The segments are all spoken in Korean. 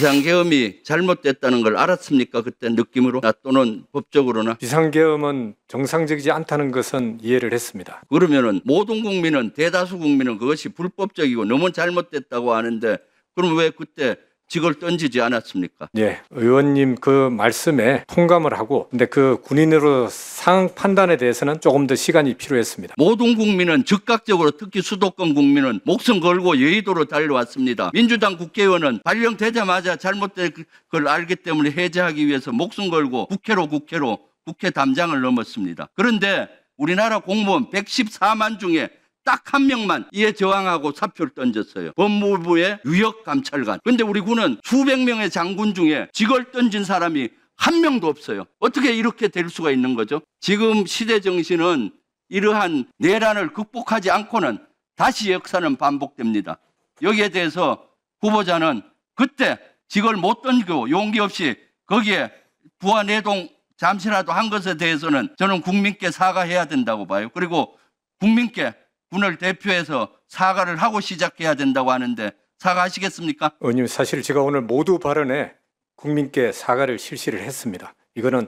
비상계엄이 잘못됐다는 걸 알았습니까? 그때 느낌으로 또는 법적으로나. 비상계엄은 정상적이지 않다는 것은 이해를 했습니다. 그러면은 모든 국민은, 대다수 국민은 그것이 불법적이고 너무 잘못됐다고 하는데 그럼 왜 그때 직을 던지지 않았습니까? 예, 의원님 그 말씀에 통감을 하고, 근데 그 군인으로 상황 판단에 대해서는 조금 더 시간이 필요했습니다. 모든 국민은 즉각적으로, 특히 수도권 국민은 목숨 걸고 여의도로 달려왔습니다. 민주당 국회의원은 발령되자마자 잘못된 걸 알기 때문에 해제하기 위해서 목숨 걸고 국회로 국회 담장을 넘었습니다. 그런데 우리나라 공무원 114만 중에 딱 한 명만 이에 저항하고 사표를 던졌어요. 법무부의 유역감찰관. 그런데 우리 군은 수백 명의 장군 중에 직을 던진 사람이 한 명도 없어요. 어떻게 이렇게 될 수가 있는 거죠? 지금 시대 정신은 이러한 내란을 극복하지 않고는 다시 역사는 반복됩니다. 여기에 대해서 후보자는 그때 직을 못 던지고 용기 없이 거기에 부하내동 잠시라도 한 것에 대해서는 저는 국민께 사과해야 된다고 봐요. 그리고 국민께 군을 대표해서 사과를 하고 시작해야 된다고 하는데 사과하시겠습니까? 의원님, 사실 제가 오늘 모두 발언에 국민께 사과를 실시를 했습니다. 이거는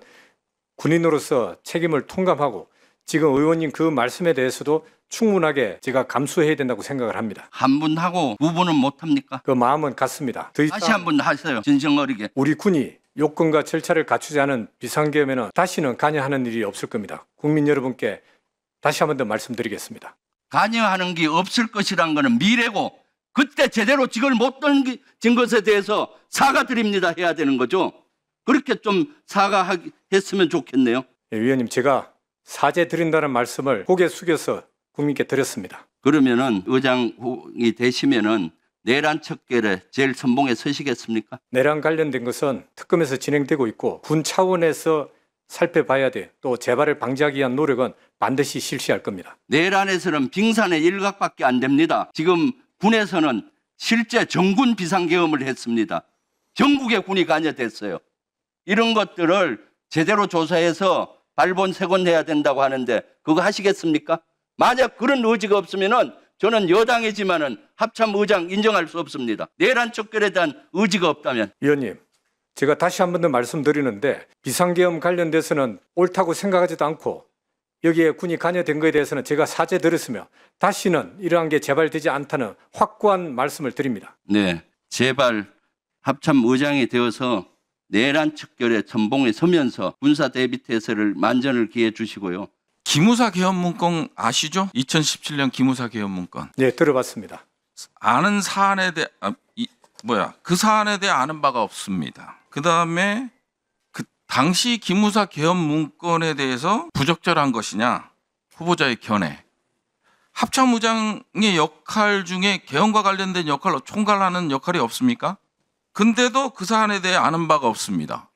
군인으로서 책임을 통감하고 지금 의원님 그 말씀에 대해서도 충분하게 제가 감수해야 된다고 생각을 합니다. 한 분 하고 두 분은 못 합니까? 그 마음은 같습니다. 더 이상 다시 한 번 하세요. 진정어리게. 우리 군이 요건과 절차를 갖추지 않은 비상계엄에는 다시는 관여하는 일이 없을 겁니다. 국민 여러분께 다시 한 번 더 말씀드리겠습니다. 관여하는 게 없을 것이란 것은 미래고 그때 제대로 직을 못 던진 것에 대해서 사과드립니다 해야 되는 거죠. 그렇게 좀 사과했으면 좋겠네요. 예, 위원님, 제가 사죄 드린다는 말씀을 고개 숙여서 국민께 드렸습니다. 그러면은 의장이 되시면은 내란 척결에 제일 선봉에 서시겠습니까? 내란 관련된 것은 특검에서 진행되고 있고 군 차원에서 살펴봐야 돼. 또 재발을 방지하기 위한 노력은 반드시 실시할 겁니다. 내란에서는 빙산의 일각밖에 안 됩니다. 지금 군에서는 실제 정군 비상계엄을 했습니다. 전국의 군이 관여됐어요. 이런 것들을 제대로 조사해서 발본색원해야 된다고 하는데 그거 하시겠습니까? 만약 그런 의지가 없으면은 저는 여당이지만은 합참 의장 인정할 수 없습니다. 내란 척결에 대한 의지가 없다면. 위원님, 제가 다시 한 번 더 말씀드리는데 비상계엄 관련돼서는 옳다고 생각하지도 않고 여기에 군이 관여된 것에 대해서는 제가 사죄드렸으며 다시는 이러한 게 재발되지 않다는 확고한 말씀을 드립니다. 네, 제발 합참 의장이 되어서 내란 척결의 선봉에 서면서 군사 대비태세를 만전을 기해 주시고요. 기무사 개헌 문건 아시죠? 2017년 기무사 개헌 문건. 네, 들어봤습니다. 아는 사안에 대해 그 사안에 대해 아는 바가 없습니다. 그다음에 그 당시 기무사 개헌 문건에 대해서 부적절한 것이냐? 후보자의 견해. 합참의장의 역할 중에 개헌과 관련된 역할로 총괄하는 역할이 없습니까? 근데도 그 사안에 대해 아는 바가 없습니다.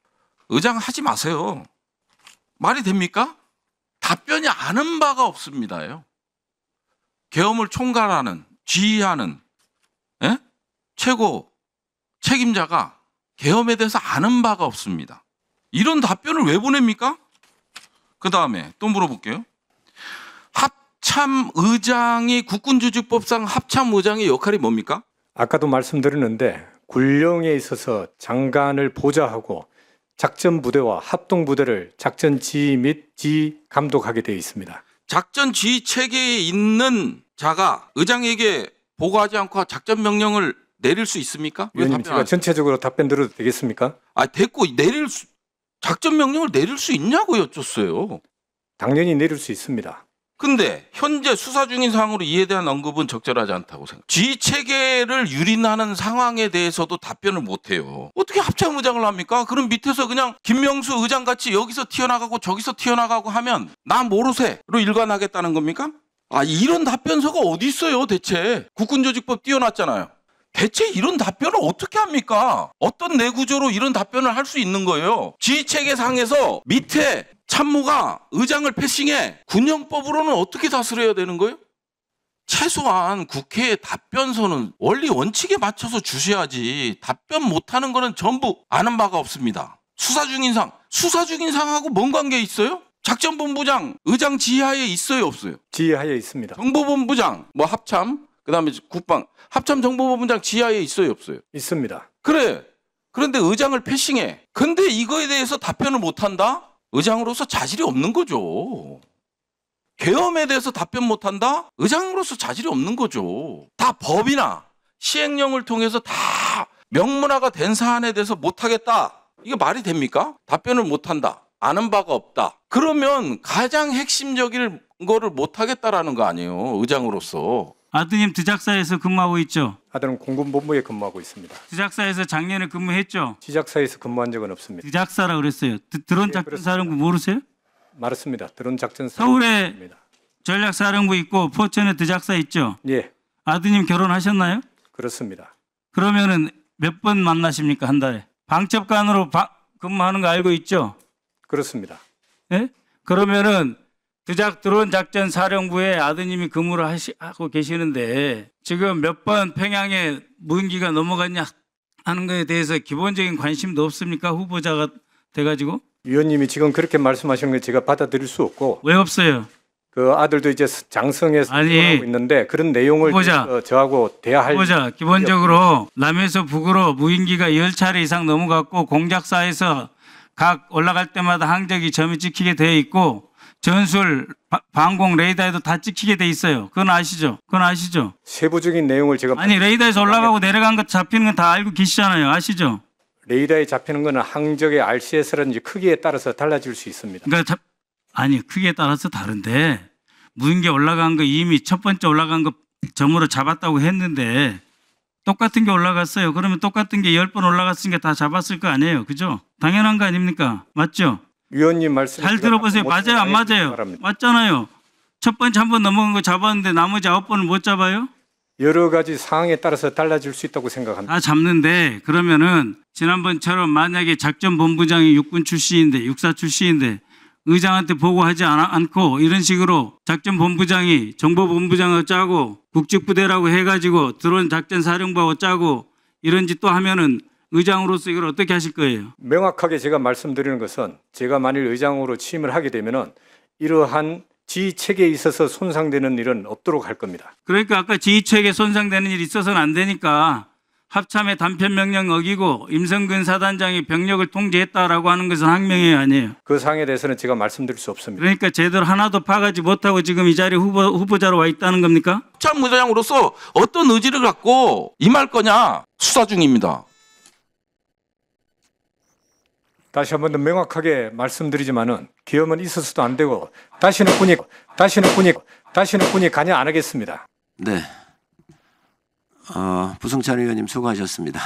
의장 하지 마세요. 말이 됩니까? 답변이 아는 바가 없습니다요. 계엄을 총괄하는, 지휘하는 최고 책임자가 계엄에 대해서 아는 바가 없습니다. 이런 답변을 왜 보냅니까? 그 다음에 또 물어볼게요. 합참의장이 국군조직법상 합참의장의 역할이 뭡니까? 아까도 말씀드렸는데 군령에 있어서 장관을 보좌하고 작전부대와 합동부대를 작전 지휘 및 지휘 감독하게 되어 있습니다. 작전 지휘 체계에 있는 자가 의장에게 보고하지 않고 작전 명령을 내릴 수 있습니까? 위원님, 제가 전체적으로 답변 드려도 되겠습니까? 됐고 작전 명령을 내릴 수 있냐고 여쭙어요. 당연히 내릴 수 있습니다. 근데 현재 수사 중인 사항으로 이에 대한 언급은 적절하지 않다고 생각합니다. 지휘 체계를 유린하는 상황에 대해서도 답변을 못해요. 어떻게 합참의장을 합니까? 그럼 밑에서 그냥 김명수 의장같이 여기서 튀어나가고 저기서 튀어나가고 하면 나 모르세로 일관하겠다는 겁니까? 이런 답변서가 어디 있어요 대체. 국군조직법 띄워놨잖아요. 대체 이런 답변을 어떻게 합니까? 어떤 내구조로 이런 답변을 할 수 있는 거예요? 지휘체계상에서 밑에 참모가 의장을 패싱해 군영법으로는 어떻게 다스려야 되는 거예요? 최소한 국회의 답변서는 원리 원칙에 맞춰서 주셔야지. 답변 못하는 거는 전부 아는 바가 없습니다. 수사 중인 상하고 뭔 관계 있어요? 작전본부장 의장 지휘하에 있어요 없어요? 지휘하에 있습니다. 정보본부장 합참 그다음에 국방 합참 정보본부장 지휘하에 있어요 없어요? 있습니다. 그래 그런데 의장을 패싱해. 근데 이거에 대해서 답변을 못한다? 의장으로서 자질이 없는 거죠. 계엄에 대해서 답변 못한다? 의장으로서 자질이 없는 거죠. 다 법이나 시행령을 통해서 다 명문화가 된 사안에 대해서 못하겠다. 이게 말이 됩니까? 답변을 못한다. 아는 바가 없다. 그러면 가장 핵심적인 거를 못하겠다라는 거 아니에요. 의장으로서. 아드님 드작사에서 근무하고 있죠. 아들은 공군본부에 근무하고 있습니다. 드작사에서 작년에 근무했죠. 지작사에서 근무한 적은 없습니다. 드작사라 그랬어요. 드론 예, 작전사령부 모르세요? 말했습니다. 드론 작전 서울에 입니다. 전략사령부 있고 포천에 드작사 있죠. 예, 아드님 결혼하셨나요? 그렇습니다. 그러면은 몇 번 만나십니까 한 달에? 방첩관으로 근무하는 거 알고 있죠? 그렇습니다. 예? 그러면은 드론 작전 사령부에 아드님이 근무를 하고 계시는데 지금 몇 번 평양에 무인기가 넘어갔냐 하는 거에 대해서 기본적인 관심도 없습니까? 후보자가 돼가지고 위원님이 지금 그렇게 말씀하시는 걸 제가 받아들일 수 없고 왜 없어요? 그 아들도 이제 장성에서 아니, 근무하고 있는데 그런 내용을 후보자. 저하고 대화할 후보자 기본적으로 남에서 북으로 무인기가 10차례 이상 넘어갔고 공작사에서 각 올라갈 때마다 항적이 점이 찍히게 되어 있고 전술 방공 레이더에도 다 찍히게 돼 있어요. 그건 아시죠? 그건 아시죠? 세부적인 내용을 제가 아니 레이더에서 올라가고 내려간 것 잡히는 건 다 알고 계시잖아요. 아시죠? 레이더에 잡히는 거는 항적의 RCS라든지 크기에 따라서 달라질 수 있습니다. 그러니까 아니 크기에 따라서 다른데 무인기 올라간 거 이미 첫 번째 올라간 거 점으로 잡았다고 했는데 똑같은 게 올라갔어요. 그러면 똑같은 게 10번 올라갔으니까 다 잡았을 거 아니에요. 그죠? 당연한 거 아닙니까? 맞죠? 위원님 말씀 잘 들어보세요. 맞아요, 안 맞아요? 맞잖아요. 첫 번째 한 번 넘어간 거 잡았는데 나머지 9번을 못 잡아요? 여러 가지 상황에 따라서 달라질 수 있다고 생각합니다. 다 잡는데 그러면은 지난번처럼 만약에 작전본부장이 육군 출신인데 육사 출신인데 의장한테 보고하지 않고 이런 식으로 작전본부장이 정보본부장하고 짜고 국직부대라고 해가지고 드론 작전사령부하고 짜고 이런 짓 또 하면은 의장으로서 이걸 어떻게 하실 거예요? 명확하게 제가 말씀드리는 것은 제가 만일 의장으로 취임을 하게 되면은 이러한 지휘 체계에 있어서 손상되는 일은 없도록 할 겁니다. 그러니까 아까 지휘체계 손상되는 일이 있어서는 안 되니까 합참의 단편 명령 어기고 임성근 사단장이 병력을 통제했다라고 하는 것은 항명이에요, 아니에요? 그 사항에 대해서는 제가 말씀드릴 수 없습니다. 그러니까 제대로 하나도 파가지 못하고 지금 이 자리에 후보자로 와 있다는 겁니까? 합참의장으로서 어떤 의지를 갖고 임할 거냐 수사 중입니다. 다시 한 번 더 명확하게 말씀드리지만은 계엄은 있어서도 안 되고 다시는 군이 관여 안 하겠습니다. 네. 부승찬 의원님 수고하셨습니다.